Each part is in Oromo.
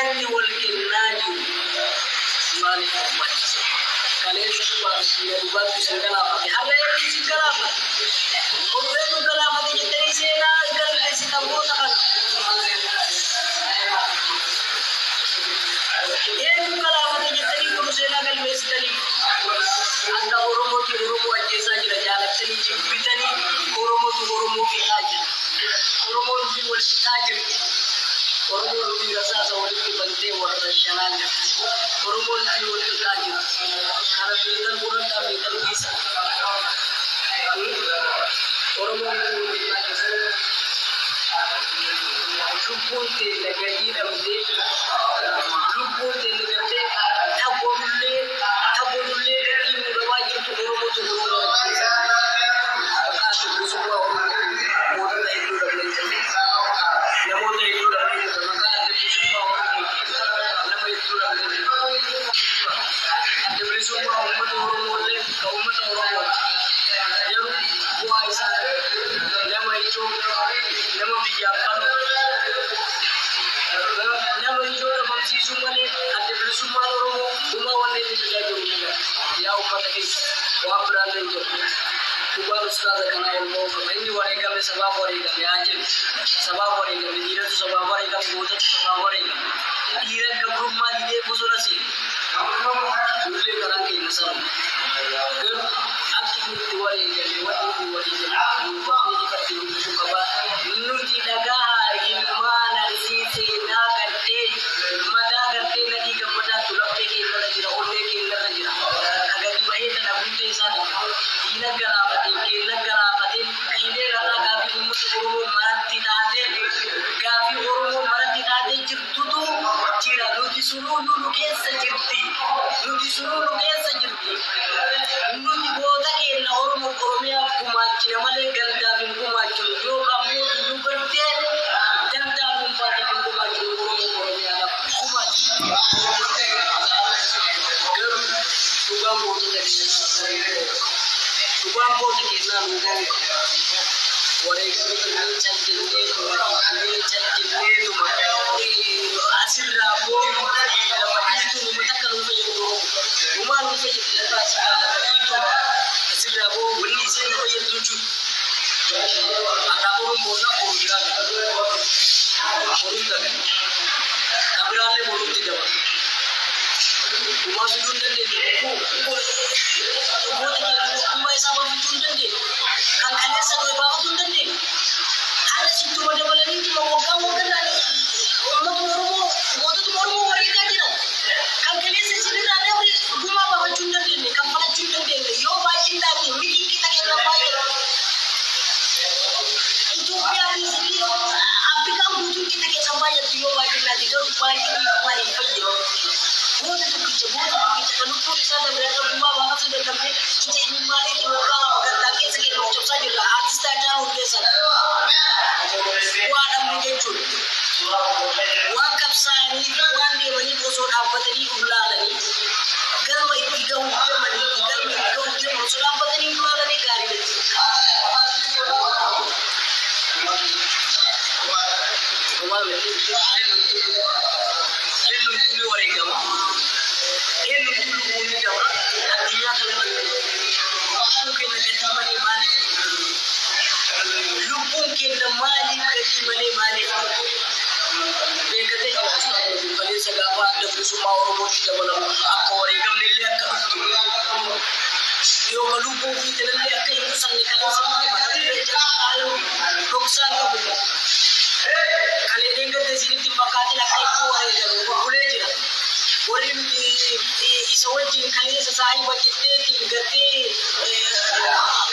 اللي والكناجي ما نفهم كليش يبغى تسجلها هذا اللي سجلها وبينو كلام هذا جتني سينا كلام سيتابو تكان ये कला मत जितनी पुरुषेला कल बेचतनी अंदा ओरोमोती ओरोमो अजेसा जरा जालतनी चिपितनी ओरोमो की आज ओरोमो की वोल्टी आज ओरोमो की रसा वोल्टी बनते वर्ष शनाग ओरोमो की वोल्टी आज खाना पीतल पुरंता पीतल किसा ओरोमो की आज लुपुते लगती रमदे लुपुते लगते थाबोरुले की मुरवाजी तो ओरोमो तो आकाश बुसुवा मोदन एक डबले नमो तो एक डबले आकाश बुसुवा नमो एक डबले आकाश बुसुवा उम्मत ओरोमो ले उम्मत ओरोमो यम वाइसा नमो इचो नमो बियापन नमो इचो बंसी सुमने आते बुसुवा ओरोमो उम्मा वने दिजाजो या उम्मत के वापरा ले Tuhan Ustaz karena ilmu ini warga kami sebab warga kami aja sebab warga kami tidak tu sebab warga kami buat sebab warga tidak ke rumah di dia busur nasi boleh kerana ini masalah kan aktif itu warga kami buat ini pasti untuk apa nuti daga ini mana isi na करते नदी का बड़ा तुलपते के अंदर जरा ओले के अंदर जरा अगर वही तना बुते साथ इन करापते के न करापते कहीं रहा काफी उम्मत को मरती दादे काफी और मरती दादे जितु तो चिरा नुदी सुनो नुके सजिरती नुदी बोधा के न और में आपको माची मले गलता बिनको माची जो काम नु करते जनता बिन पाती बिनको माची Tuhan bodoh dari Tuhan bodoh kita lupa. Warga ini cantik itu, hasil rapo, dapat itu mereka kalau itu, rumah lupa itu dapat itu hasil rapo beli sini kau yang tujuh, ada orang bodoh orang tak, kabarnya bodoh tidak. Rumah sudut dan dia, rumah sama sudut dan dia, kan kalian satu bawah sudut dan dia, ada situ ada boleh ni cuma moga ada, orang tu orang warga je lah, kan kalian sendiri ada rumah bawah sudut dan dia, kan pada sudut dan dia, yo bayi lagi, mungkin kita kena bayar, itu biar di sini, Afrika butuh kita kena bayar, yo bayi lagi, yo bayi lagi. Bodoh tu kita kalau pun kita berada rumah bahawa sudah kami kita ini mari kita akan lagi sekali macam saja lah artis tak ada untuk sana. Wah ada muncul. Wah kapsa ni wah dia mani kosong apa tadi ulah lagi. Kalau mai tiga dia mani kalau mai tiga dia kosong apa tadi ulah lagi kari ni. Rumah ni. Ini warga mah. Ini dulu dia artinya lupung kena mali kasi mali dia kata kalau segala ada semua orang tidak boleh aku warga melihat yo lupung kita lihat ke itu sang kalau sama dia jadi ruksan kalau dia kata sini tipakati nak itu warga boleh je Orang isawji kalian sesahi bacite tingkati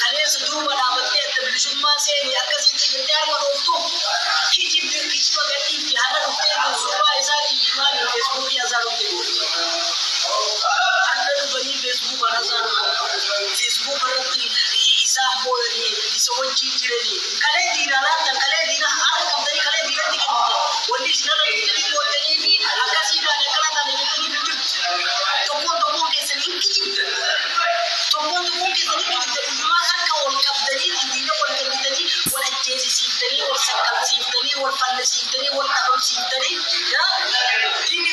kalian sedua dapat terbisul masih ni akan sih kita manutu kicip bagati biara rutte suba isari dimana Facebook ya zaru tibu anda bani Facebook baraza Facebook berarti isah boleh isawji jirani kalian dinala dan kalian dina ada kampanye kalian dina tiket wali sinar jadi boleh ni akan sih ada kalau tadi Topon ke sini kita. Topon ke sini kita. Mahal kau kap dari dina wal tadi wal jezi si tadi wal sakal si tadi wal pan si tadi wal tabam si tadi. Ya. Ini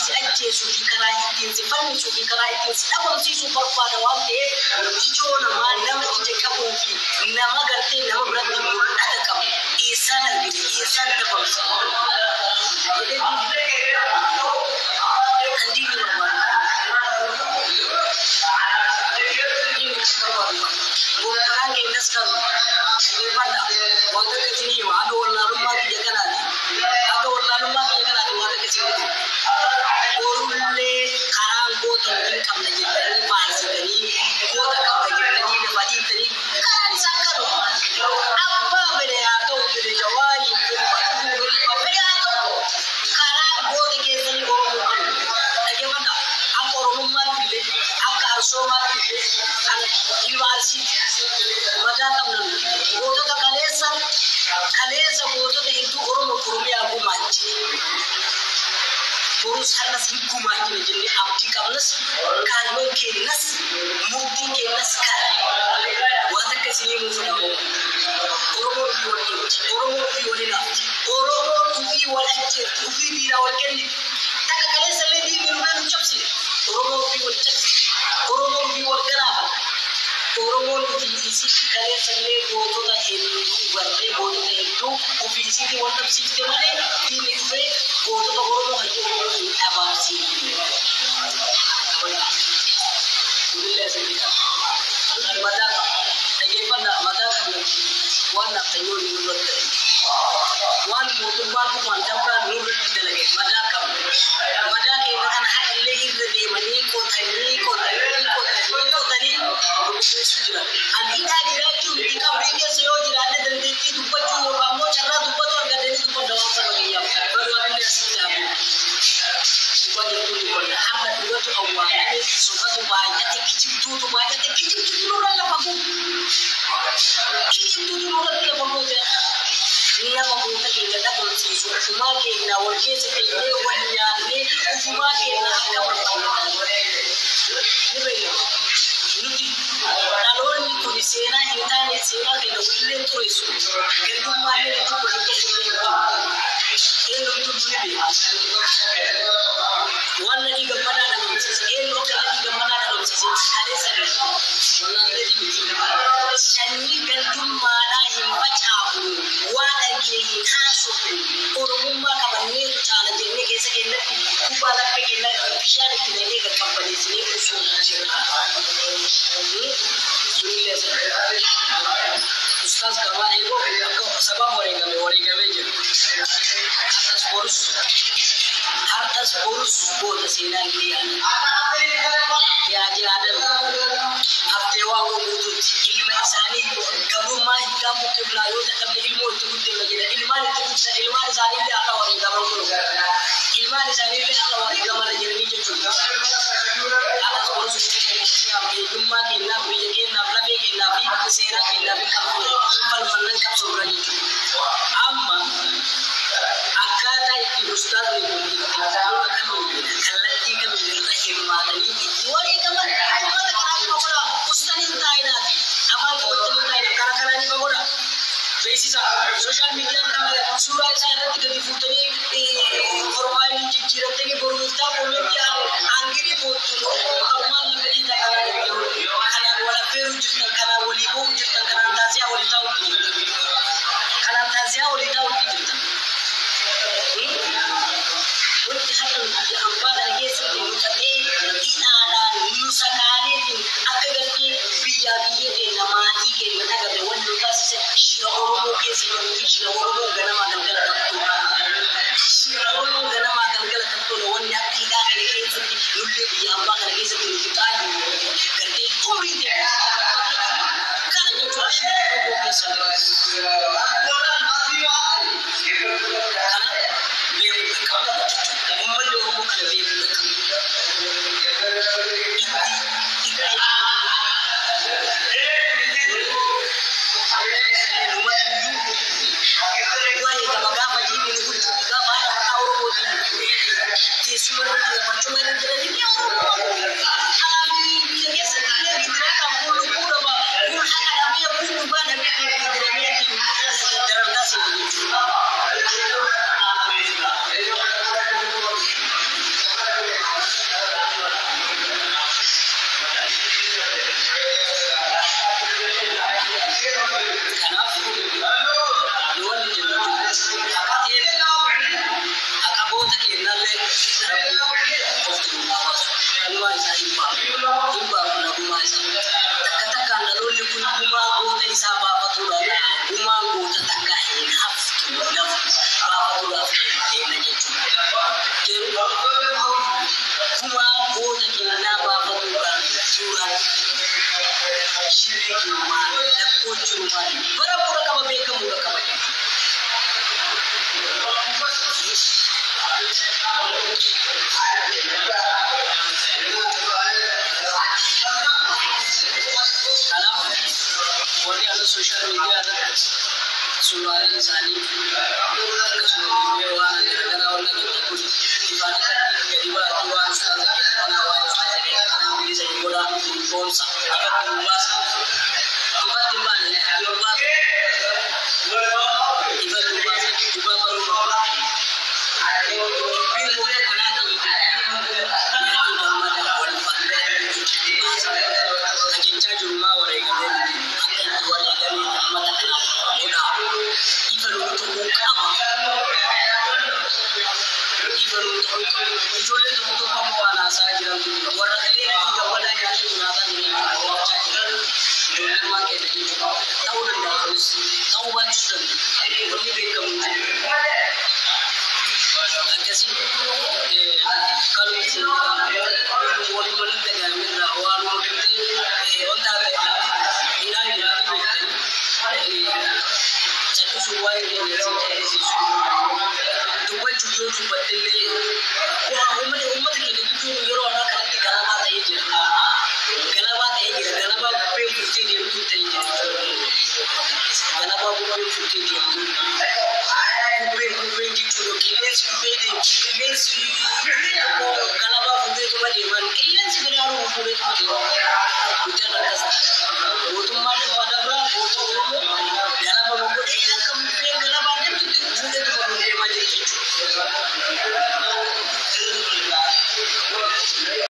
si ajjeesuu fi karaa ittiin si fannisuu fi karaa ittiin si dhabamsiisuu barbaada waan ta'eef ijoo namaa nama ija qabuu fi nama gartee nama biratti mul'ata qabu eessaan argite eessaan dhabamsa terus harus hukuman jadi abdi kamnes kalau kenas mukti kenas kan wata kesini musuh orang biwalina orang biwalajje ufi dira walkendi taka kale saledi minumanu chapsi orang biwalajje orang biwalgaraba orang isi kale salle boto da hindu warde boto da hindu ufi isi di wata sistem ane ini fe boto da orang haji abasi madaka nagepanda madaka wana tayo ni nurote wan mutum batu mantapra nurote dalage madaka ikan hadalle irde mani ko tani sujira andina diraju dikam rege seyo jirade daliti dupatu ramo charra dupatu argadeni dupatu wasa bagiya baru abinde asita wajib dulu hamba dulu awalnya sokatu banyak kijib nuran la pagu kijib nuran la pagu ya niya mabuta ke da ko su kuma ke na warke su ke ne wanya ne kuma ke na aka barka ne bai nuti dalon ni ko sena internet sena ke da wulle to su ke kuma ne da ko ne wannan diga mana da mutum lokacin diga mana da mutum kale sai wannan ne diga shanni gandun mana hin bata wada ke yi kaso urun ma ka banne ta da ne ke sake na kuba da kake na bishara ki ne ga kamfani ne ko so ustaz kama ego sababu warenga meje hartas urus boda sinan dia ya adam aftewa ko mutut ilma isani gabu ma gabu kibla yo da kabli ilmu tukutte magida ilmani tukutta ilmani sani da aka wani gaban ko ilmani sani da aka wani gaban jirmi je tuka hartas urus ya be dumma ke na biye ke na blabe ke na bi sera ke na bi kafu fal mannan kap sobrani amma akada iki ustaz ni atau akan kalati kan rahim madani wari gaman kuma da kana magana ustaz ni taina amma ko mutum taina kana ni magana sai sisa social media kan sura sai da tiga futani profile ni jira tani boruta comment ya angiri botu amma na gari da kana wala feru jitan kana wali bo jitan kana tazia wali taw kana tazia wali taw wani hakan da amfana da ke suke mutane ina da nusa kane din aka gaske biya ke na mati ke na daga da wanda ka su shi na oromo ke su yi shi na oromo ga na magangala shi na oromo ga na magangala tatto da wani ya kai da ke su nulle biya amfana da ke su ke tsari garde kuri da kan da to shi ko ke su أقابوت كينالي الله يسعدك إمبا نبوما يسعدك تكتك أن لولي كل بوما قوت إسابة فتولا بوما قوت تكاين حفت نفت فتولا فين نجتو بوما قوت كينا فتولا جورا شريك جرمان لكو جرمان برا برا كما بيكم برا كما social media suara insani